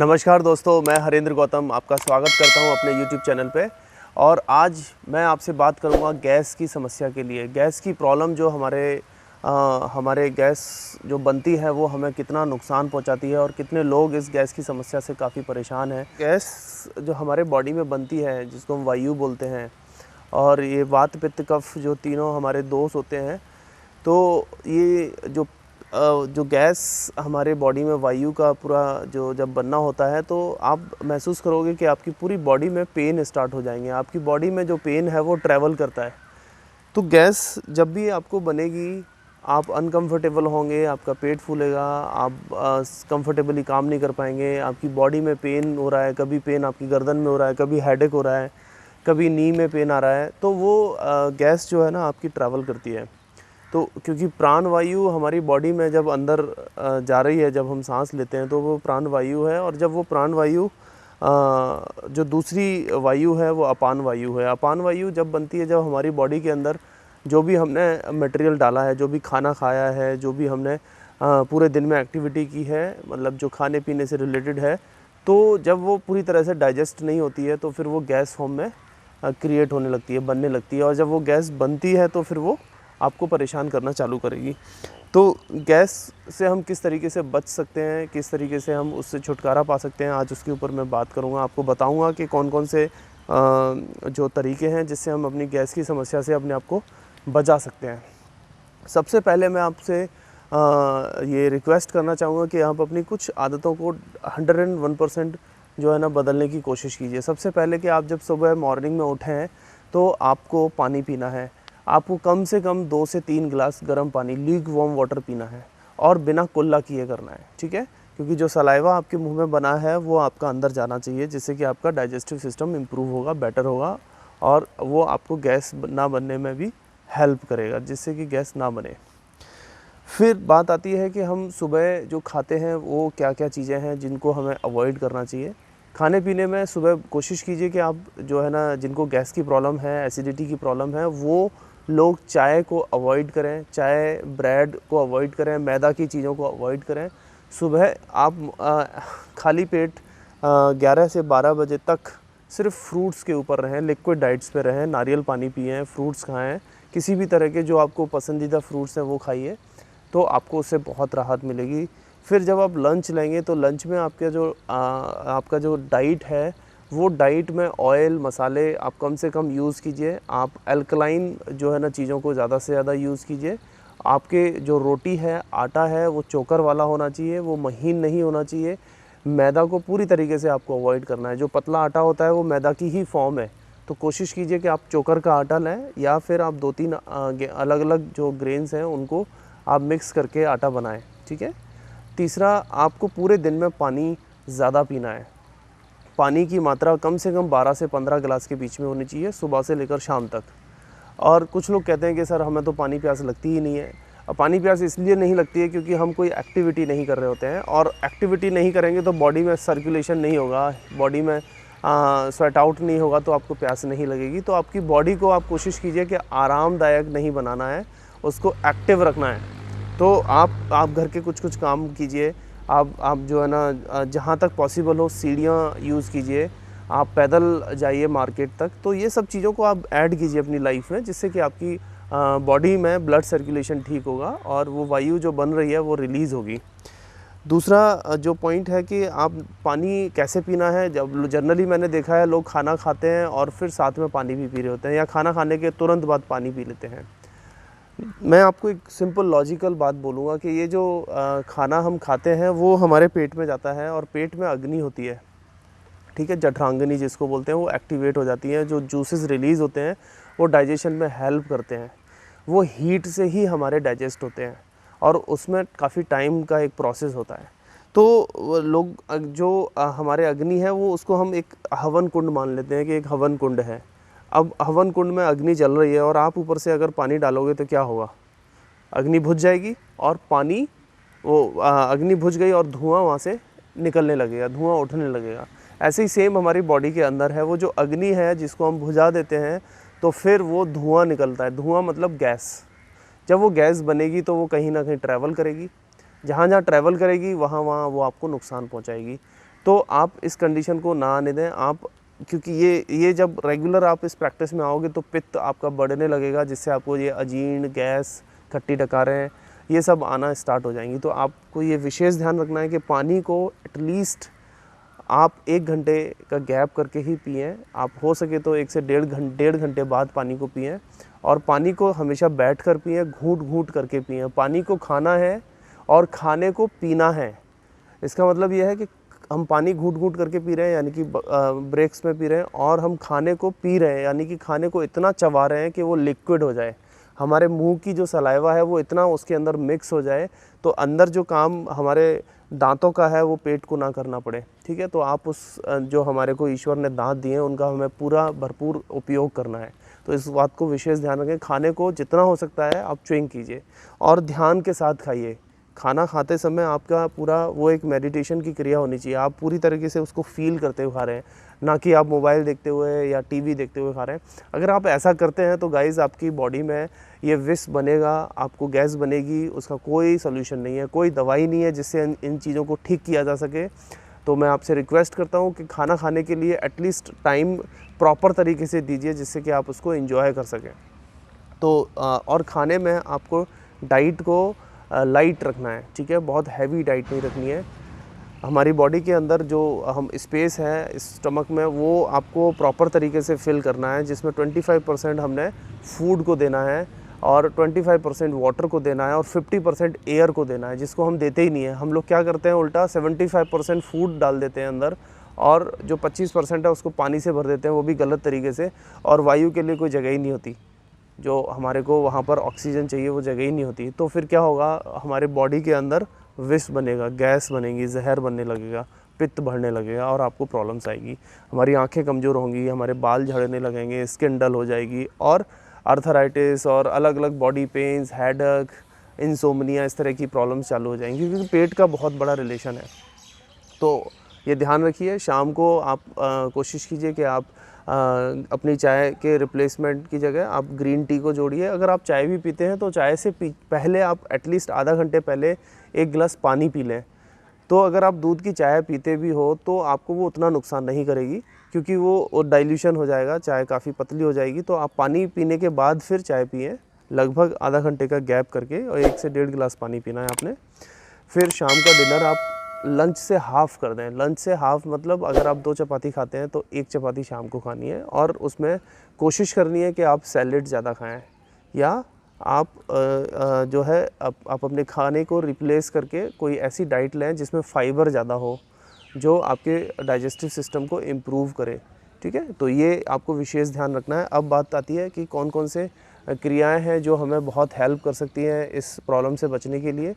नमस्कार दोस्तों, मैं हरेंद्र गौतम आपका स्वागत करता हूं अपने YouTube चैनल पे। और आज मैं आपसे बात करूंगा गैस की समस्या के लिए। गैस की प्रॉब्लम जो हमारे गैस जो बनती है वो हमें कितना नुकसान पहुंचाती है और कितने लोग इस गैस की समस्या से काफ़ी परेशान हैं। गैस जो हमारे बॉडी में बनती है जिसको हम वायु बोलते हैं, और ये वात पित्त कफ जो तीनों हमारे दोष होते हैं। तो ये जो गैस हमारे बॉडी में वायु का पूरा जो जब बनना होता है तो आप महसूस करोगे कि आपकी पूरी बॉडी में पेन स्टार्ट हो जाएंगे। आपकी बॉडी में जो पेन है वो ट्रैवल करता है। तो गैस जब भी आपको बनेगी आप अनकंफर्टेबल होंगे, आपका पेट फूलेगा, आप कंफर्टेबली काम नहीं कर पाएंगे, आपकी बॉडी में पेन हो रहा है, कभी पेन आपकी गर्दन में हो रहा है, कभी हेडेक हो रहा है, कभी नी में पेन आ रहा है। तो वो गैस जो है ना आपकी ट्रैवल करती है। तो क्योंकि प्राण वायु हमारी बॉडी में जब अंदर जा रही है, जब हम सांस लेते हैं तो वो प्राण वायु है। और जब वो प्राण वायु जो दूसरी वायु है वो अपान वायु है। अपान वायु जब बनती है, जब हमारी बॉडी के अंदर जो भी हमने मटेरियल डाला है, जो भी खाना खाया है, जो भी हमने पूरे दिन में एक्टिविटी की है, मतलब जो खाने पीने से रिलेटेड है, तो जब वो पूरी तरह से डाइजेस्ट नहीं होती है तो फिर वो गैस फॉर्म में क्रिएट होने लगती है, बनने लगती है। और जब वो गैस बनती है तो फिर वो आपको परेशान करना चालू करेगी। तो गैस से हम किस तरीके से बच सकते हैं, किस तरीके से हम उससे छुटकारा पा सकते हैं, आज उसके ऊपर मैं बात करूँगा। आपको बताऊँगा कि कौन कौन से जो तरीके हैं जिससे हम अपनी गैस की समस्या से अपने आप को बचा सकते हैं। सबसे पहले मैं आपसे ये रिक्वेस्ट करना चाहूँगा कि आप अपनी कुछ आदतों को 101% जो है ना बदलने की कोशिश कीजिए। सबसे पहले कि आप जब सुबह मॉर्निंग में उठें तो आपको पानी पीना है। आपको कम से कम 2 से 3 गिलास गर्म पानी, लीक वार्म वाटर पीना है और बिना कुल्ला किए करना है, ठीक है। क्योंकि जो सलाइवा आपके मुंह में बना है वो आपका अंदर जाना चाहिए, जिससे कि आपका डाइजेस्टिव सिस्टम इम्प्रूव होगा, बेटर होगा, और वो आपको गैस ना बनने में भी हेल्प करेगा, जिससे कि गैस ना बने। फिर बात आती है कि हम सुबह जो खाते हैं वो क्या क्या चीज़ें हैं जिनको हमें अवॉइड करना चाहिए। खाने पीने में सुबह कोशिश कीजिए कि आप जो है ना, जिनको गैस की प्रॉब्लम है, एसिडिटी की प्रॉब्लम है, वो लोग चाय को अवॉइड करें, चाय ब्रेड को अवॉइड करें, मैदा की चीज़ों को अवॉइड करें। सुबह आप खाली पेट 11 से 12 बजे तक सिर्फ फ्रूट्स के ऊपर रहें, लिक्विड डाइट्स पे रहें, नारियल पानी पिएं, फ्रूट्स खाएं, किसी भी तरह के जो आपको पसंदीदा फ्रूट्स हैं वो खाइए, तो आपको उससे बहुत राहत मिलेगी। फिर जब आप लंच लेंगे तो लंच में आपका जो डाइट है वो डाइट में ऑयल मसाले आप कम से कम यूज़ कीजिए। आप अल्कलाइन जो है ना चीज़ों को ज़्यादा से ज़्यादा यूज़ कीजिए। आपके जो रोटी है, आटा है, वो चोकर वाला होना चाहिए, वो महीन नहीं होना चाहिए। मैदा को पूरी तरीके से आपको अवॉइड करना है। जो पतला आटा होता है वो मैदा की ही फॉर्म है। तो कोशिश कीजिए कि आप चोकर का आटा लें, या फिर आप 2-3 अलग अलग जो ग्रेन्स हैं उनको आप मिक्स करके आटा बनाएं, ठीक है। तीसरा, आपको पूरे दिन में पानी ज़्यादा पीना है। पानी की मात्रा कम से कम 12 से 15 गिलास के बीच में होनी चाहिए, सुबह से लेकर शाम तक। और कुछ लोग कहते हैं कि सर हमें तो पानी प्यास लगती ही नहीं है। पानी प्यास इसलिए नहीं लगती है क्योंकि हम कोई एक्टिविटी नहीं कर रहे होते हैं, और एक्टिविटी नहीं करेंगे तो बॉडी में सर्कुलेशन नहीं होगा, बॉडी में स्वेट आउट नहीं होगा, तो आपको प्यास नहीं लगेगी। तो आपकी बॉडी को आप कोशिश कीजिए कि आरामदायक नहीं बनाना है, उसको एक्टिव रखना है। तो आप घर के कुछ काम कीजिए। आप जो है ना जहाँ तक पॉसिबल हो सीढ़ियाँ यूज़ कीजिए, आप पैदल जाइए मार्केट तक। तो ये सब चीज़ों को आप ऐड कीजिए अपनी लाइफ में, जिससे कि आपकी बॉडी में ब्लड सर्कुलेशन ठीक होगा और वो वायु जो बन रही है वो रिलीज़ होगी। दूसरा जो पॉइंट है कि आप पानी कैसे पीना है। जब जनरली मैंने देखा है लोग खाना खाते हैं और फिर साथ में पानी भी पी रहे होते हैं, या खाना खाने के तुरंत बाद पानी पी लेते हैं। मैं आपको एक सिंपल लॉजिकल बात बोलूँगा कि ये जो खाना हम खाते हैं वो हमारे पेट में जाता है, और पेट में अग्नि होती है, ठीक है, जठरांगनी जिसको बोलते हैं, वो एक्टिवेट हो जाती है। जो जूसेस रिलीज़ होते हैं वो डाइजेशन में हेल्प करते हैं। वो हीट से ही हमारे डाइजेस्ट होते हैं, और उसमें काफ़ी टाइम का एक प्रोसेस होता है। तो लोग जो हमारे अग्नि है वो उसको हम एक हवन कुंड मान लेते हैं कि एक हवन कुंड है। अब हवन कुंड में अग्नि जल रही है और आप ऊपर से अगर पानी डालोगे तो क्या होगा? अग्नि बुझ जाएगी, और पानी अग्नि बुझ गई और धुआं वहाँ से निकलने लगेगा, धुआं उठने लगेगा। ऐसे ही सेम हमारी बॉडी के अंदर है, वो जो अग्नि है जिसको हम बुझा देते हैं तो फिर वो धुआं निकलता है। धुआं मतलब गैस। जब वो गैस बनेगी तो वो कहीं ना कहीं ट्रैवल करेगी, जहाँ जहाँ ट्रैवल करेगी वहाँ वहाँ वो आपको नुकसान पहुँचाएगी। तो आप इस कंडीशन को ना आने दें आप, क्योंकि ये जब रेगुलर आप इस प्रैक्टिस में आओगे तो पित्त आपका बढ़ने लगेगा, जिससे आपको ये अजीर्ण, गैस, खट्टी डकारें ये सब आना स्टार्ट हो जाएंगी। तो आपको ये विशेष ध्यान रखना है कि पानी को एटलीस्ट आप 1 घंटे का गैप करके ही पिएं। आप हो सके तो 1 से डेढ़ घंटे बाद पानी को पिएं, और पानी को हमेशा बैठ कर पिएं, घूंट घूंट करके पिएं। पानी को खाना है और खाने को पीना है। इसका मतलब यह है कि हम पानी घूंट घूंट करके पी रहे हैं, यानी कि ब्रेक्स में पी रहे हैं, और हम खाने को पी रहे हैं, यानी कि खाने को इतना चबा रहे हैं कि वो लिक्विड हो जाए, हमारे मुंह की जो सलाइवा है वो इतना उसके अंदर मिक्स हो जाए, तो अंदर जो काम हमारे दांतों का है वो पेट को ना करना पड़े। ठीक है, तो आप उस जो हमारे को ईश्वर ने दांत दिए हैं उनका हमें पूरा भरपूर उपयोग करना है। तो इस बात को विशेष ध्यान रखें। खाने को जितना हो सकता है आप च्युइंग कीजिए और ध्यान के साथ खाइए। खाना खाते समय आपका पूरा वो एक मेडिटेशन की क्रिया होनी चाहिए। आप पूरी तरीके से उसको फील करते हुए खा रहे हैं, ना कि आप मोबाइल देखते हुए या टीवी देखते हुए खा रहे हैं। अगर आप ऐसा करते हैं तो गाइज़ आपकी बॉडी में ये विष बनेगा, आपको गैस बनेगी, उसका कोई सॉल्यूशन नहीं है, कोई दवाई नहीं है जिससे इन चीज़ों को ठीक किया जा सके। तो मैं आपसे रिक्वेस्ट करता हूँ कि खाना खाने के लिए एटलीस्ट टाइम प्रॉपर तरीके से दीजिए, जिससे कि आप उसको एंजॉय कर सकें। तो और खाने में आपको डाइट को लाइट रखना है, ठीक है, बहुत हैवी डाइट नहीं रखनी है। हमारी बॉडी के अंदर जो हम स्पेस है स्टमक में वो आपको प्रॉपर तरीके से फिल करना है, जिसमें 25% हमने फूड को देना है और 25% वाटर को देना है और 50% एयर को देना है, जिसको हम देते ही नहीं है। हम लोग क्या करते हैं उल्टा 75% फूड डाल देते हैं अंदर, और जो 25% है उसको पानी से भर देते हैं, वो भी गलत तरीके से, और वायु के लिए कोई जगह ही नहीं होती। जो हमारे को वहाँ पर ऑक्सीजन चाहिए वो जगह ही नहीं होती। तो फिर क्या होगा, हमारे बॉडी के अंदर विष बनेगा, गैस बनेगी, जहर बनने लगेगा, पित्त बढ़ने लगेगा और आपको प्रॉब्लम्स आएगी। हमारी आंखें कमज़ोर होंगी, हमारे बाल झड़ने लगेंगे, स्किन डल हो जाएगी, और आर्थराइटिस और अलग अलग बॉडी पेन्स, हेडेक, इंसोम्निया, इस तरह की प्रॉब्लम्स चालू हो जाएंगी, क्योंकि पेट का बहुत बड़ा रिलेशन है। तो ये ध्यान रखिए। शाम को आप कोशिश कीजिए कि आप अपनी चाय के रिप्लेसमेंट की जगह आप ग्रीन टी को जोड़िए। अगर आप चाय भी पीते हैं तो चाय से पहले आप एटलीस्ट आधा घंटे पहले 1 गिलास पानी पी लें। तो अगर आप दूध की चाय पीते भी हो तो आपको वो उतना नुकसान नहीं करेगी, क्योंकि वो डाइल्यूशन हो जाएगा, चाय काफ़ी पतली हो जाएगी। तो आप पानी पीने के बाद फिर चाय पिए, लगभग आधा घंटे का गैप करके, और 1 से 1.5 गिलास पानी पीना है आपने। फिर शाम का डिनर आप लंच से हाफ़ कर दें। लंच से हाफ़ मतलब अगर आप 2 चपाती खाते हैं तो 1 चपाती शाम को खानी है, और उसमें कोशिश करनी है कि आप सैलेड ज़्यादा खाएं, या आप जो है आप अपने खाने को रिप्लेस करके कोई ऐसी डाइट लें जिसमें फ़ाइबर ज़्यादा हो, जो आपके डाइजेस्टिव सिस्टम को इम्प्रूव करे। ठीक है, तो ये आपको विशेष ध्यान रखना है। अब बात आती है कि कौन कौन से क्रियाएं हैं जो हमें बहुत हेल्प कर सकती हैं इस प्रॉब्लम से बचने के लिए।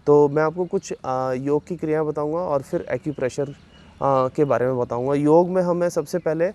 तो मैं आपको कुछ योग की क्रियाएं बताऊंगा और फिर एक्यूप्रेशर के बारे में बताऊंगा। योग में हमें सबसे पहले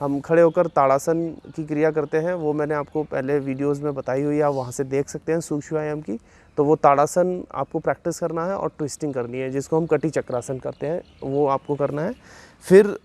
हम खड़े होकर ताड़ासन की क्रिया करते हैं, वो मैंने आपको पहले वीडियोस में बताई हुई है, आप वहाँ से देख सकते हैं सूक्ष्म व्यायाम की। तो वो ताड़ासन आपको प्रैक्टिस करना है और ट्विस्टिंग करनी है, जिसको हम कटी चक्रासन करते हैं, वो आपको करना है। फिर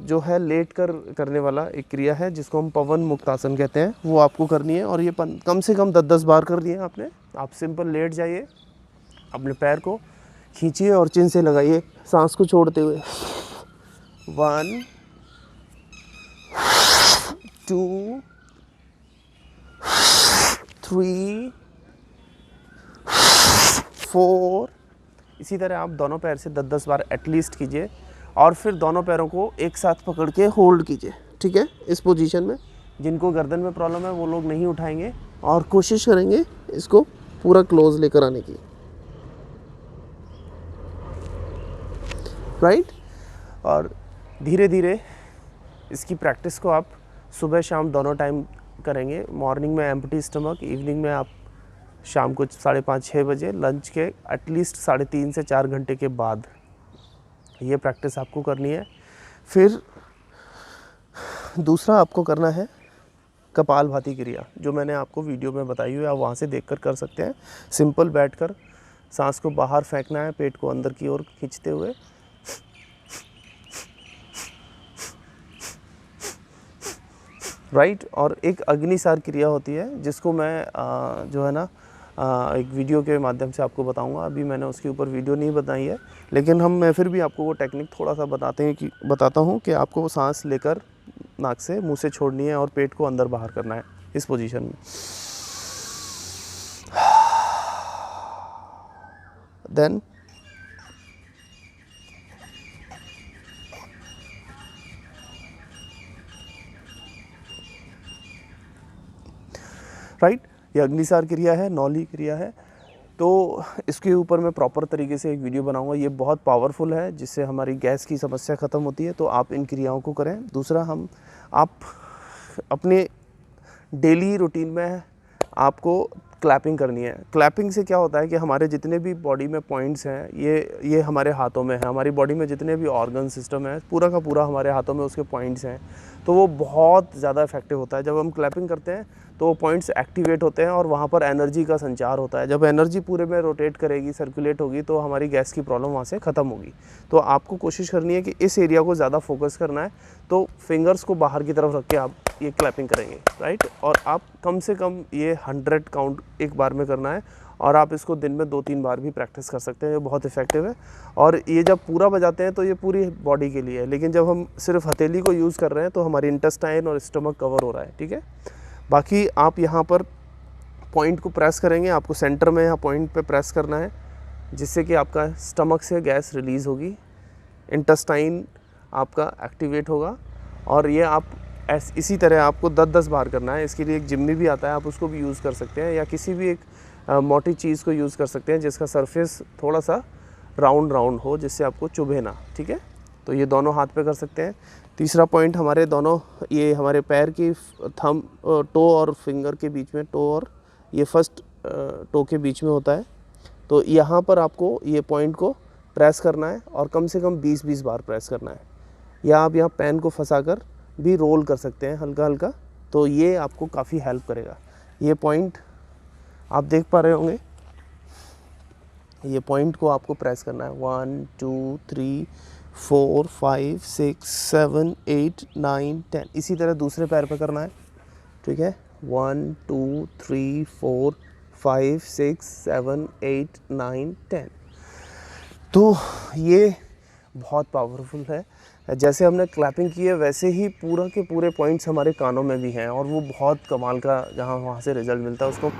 जो है लेट कर करने वाला एक क्रिया है जिसको हम पवन मुक्तासन कहते हैं, वो आपको करनी है, और ये कम से कम 10-10 बार करनी है आपने। आप सिंपल लेट जाइए, अपने पैर को खींचिए और चिन से लगाइए, सांस को छोड़ते हुए। 1 2 3 4। इसी तरह आप दोनों पैर से 10-10 बार एटलीस्ट कीजिए, और फिर दोनों पैरों को एक साथ पकड़ के होल्ड कीजिए। ठीक है, इस पोजीशन में। जिनको गर्दन में प्रॉब्लम है वो लोग नहीं उठाएंगे, और कोशिश करेंगे इसको पूरा क्लोज लेकर आने की। राइट, और धीरे धीरे इसकी प्रैक्टिस को आप सुबह शाम दोनों टाइम करेंगे। मॉर्निंग में एम्प्टी स्टमक, इवनिंग में आप शाम को 5:30-6 बजे, लंच के एटलीस्ट 3.5 से 4 घंटे के बाद ये प्रैक्टिस आपको करनी है। फिर दूसरा आपको करना है कपालभाति क्रिया, जो मैंने आपको वीडियो में बताई हुई है, आप वहाँ से देखकर कर सकते हैं। सिंपल बैठकर सांस को बाहर फेंकना है, पेट को अंदर की ओर खींचते हुए। राइट, और एक अग्निसार क्रिया होती है जिसको मैं जो है ना एक वीडियो के माध्यम से आपको बताऊंगा। अभी मैंने उसके ऊपर वीडियो नहीं बनाई है, लेकिन मैं फिर भी आपको वो टेक्निक थोड़ा सा बताता हूँ कि आपको वो सांस लेकर नाक से मुंह से छोड़नी है और पेट को अंदर बाहर करना है इस पोजीशन में। देन राइट, ये अग्निसार क्रिया है, नौली क्रिया है। तो इसके ऊपर मैं प्रॉपर तरीके से एक वीडियो बनाऊंगा। ये बहुत पावरफुल है, जिससे हमारी गैस की समस्या ख़त्म होती है। तो आप इन क्रियाओं को करें। दूसरा, आप अपने डेली रूटीन में आपको क्लैपिंग करनी है। क्लैपिंग से क्या होता है कि हमारे जितने भी बॉडी में पॉइंट्स हैं, ये हमारे हाथों में है। हमारी बॉडी में जितने भी ऑर्गन सिस्टम है, पूरा का पूरा हमारे हाथों में उसके पॉइंट्स हैं। तो वो बहुत ज़्यादा इफेक्टिव होता है। जब हम क्लैपिंग करते हैं तो वो पॉइंट्स एक्टिवेट होते हैं और वहाँ पर एनर्जी का संचार होता है। जब एनर्जी पूरे में रोटेट करेगी, सर्कुलेट होगी, तो हमारी गैस की प्रॉब्लम वहाँ से ख़त्म होगी। तो आपको कोशिश करनी है कि इस एरिया को ज़्यादा फोकस करना है। तो फिंगर्स को बाहर की तरफ रख के आप ये क्लैपिंग करेंगे, राइट। और आप कम से कम ये 100 काउंट एक बार में करना है, और आप इसको दिन में 2-3 बार भी प्रैक्टिस कर सकते हैं। ये बहुत इफेक्टिव है। और ये जब पूरा बजाते हैं तो ये पूरी बॉडी के लिए है, लेकिन जब हम सिर्फ हथेली को यूज़ कर रहे हैं तो हमारी इंटेस्टाइन और स्टमक कवर हो रहा है, ठीक है। बाकी आप यहाँ पर पॉइंट को प्रेस करेंगे। आपको सेंटर में यहाँ पॉइंट पे प्रेस करना है, जिससे कि आपका स्टमक से गैस रिलीज़ होगी, इंटेस्टाइन आपका एक्टिवेट होगा। और ये आप इसी तरह आपको 10-10 बार करना है। इसके लिए एक जिम्मी भी आता है, आप उसको भी यूज़ कर सकते हैं, या किसी भी एक मोटी चीज़ को यूज़ कर सकते हैं जिसका सरफेस थोड़ा सा राउंड हो, जिससे आपको चुभे ना, ठीक है। तो ये दोनों हाथ पे कर सकते हैं। तीसरा पॉइंट, हमारे दोनों ये हमारे पैर की टो और फिंगर के बीच में, टो और ये फर्स्ट टो के बीच में होता है। तो यहाँ पर आपको ये पॉइंट को प्रेस करना है और कम से कम 20-20 बार प्रेस करना है। या आप यहाँ पेन को फंसाकर भी रोल कर सकते हैं हल्का हल्का, तो ये आपको काफ़ी हेल्प करेगा। ये पॉइंट आप देख पा रहे होंगे, ये पॉइंट को आपको प्रेस करना है। 1 2 3 4 5 6 7 8 9 10। इसी तरह दूसरे पैर पे करना है, ठीक है। 1 2 3 4 5 6 7 8 9 10। तो ये बहुत पावरफुल है। जैसे हमने क्लैपिंग की है, वैसे ही पूरा के पूरे पॉइंट्स हमारे कानों में भी हैं, और वो बहुत कमाल का जहाँ वहाँ से रिजल्ट मिलता है, उसको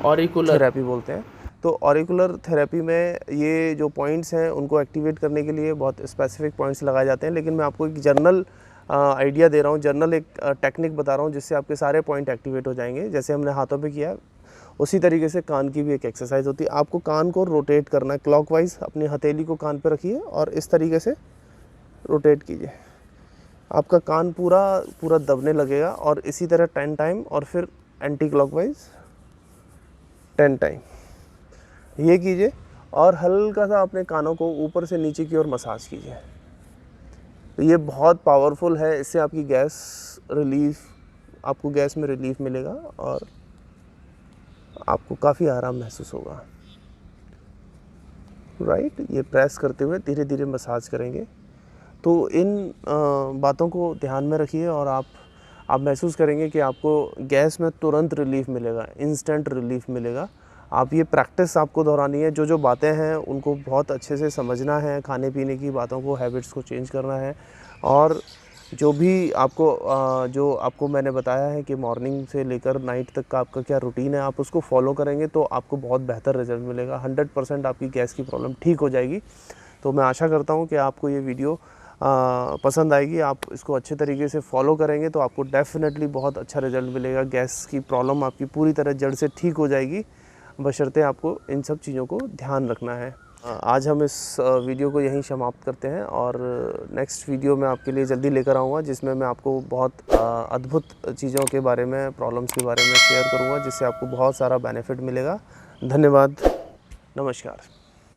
ऑरिकुलर थेरेपी बोलते हैं। तो ऑरिकुलर थेरेपी में ये जो पॉइंट्स हैं उनको एक्टिवेट करने के लिए बहुत स्पेसिफिक पॉइंट्स लगाए जाते हैं। लेकिन मैं आपको एक जनरल आइडिया दे रहा हूँ, जनरल एक टेक्निक बता रहा हूँ, जिससे आपके सारे पॉइंट एक्टिवेट हो जाएंगे। जैसे हमने हाथों पे किया, उसी तरीके से कान की भी एक एक्सरसाइज होती है। आपको कान को रोटेट करना है क्लॉकवाइज। अपनी हथेली को कान पे रखिए और इस तरीके से रोटेट कीजिए। आपका कान पूरा दबने लगेगा। और इसी तरह 10 टाइम, और फिर एंटी क्लॉकवाइज 10 टाइम ये कीजिए। और हल्का सा अपने कानों को ऊपर से नीचे की ओर मसाज कीजिए। तो ये बहुत पावरफुल है। इससे आपकी आपको गैस में रिलीफ मिलेगा और आपको काफ़ी आराम महसूस होगा, राइट। ये प्रेस करते हुए धीरे धीरे मसाज करेंगे। तो इन बातों को ध्यान में रखिए, और आप महसूस करेंगे कि आपको गैस में तुरंत रिलीफ मिलेगा, इंस्टेंट रिलीफ मिलेगा। आप ये प्रैक्टिस आपको दोहरानी है। जो बातें हैं उनको बहुत अच्छे से समझना है, खाने पीने की बातों को, हैबिट्स को चेंज करना है। और जो आपको मैंने बताया है कि मॉर्निंग से लेकर नाइट तक का आपका क्या रूटीन है, आप उसको फॉलो करेंगे तो आपको बहुत बेहतर रिजल्ट मिलेगा। 100% आपकी गैस की प्रॉब्लम ठीक हो जाएगी। तो मैं आशा करता हूँ कि आपको ये वीडियो पसंद आएगी। आप इसको अच्छे तरीके से फॉलो करेंगे तो आपको डेफिनेटली बहुत अच्छा रिजल्ट मिलेगा। गैस की प्रॉब्लम आपकी पूरी तरह जड़ से ठीक हो जाएगी, बशर्ते आपको इन सब चीज़ों को ध्यान रखना है। आज हम इस वीडियो को यहीं समाप्त करते हैं, और नेक्स्ट वीडियो मैं आपके लिए जल्दी लेकर आऊँगा, जिसमें मैं आपको बहुत अद्भुत चीज़ों के बारे में, प्रॉब्लम्स के बारे में शेयर करूँगा, जिससे आपको बहुत सारा बेनिफिट मिलेगा। धन्यवाद, नमस्कार।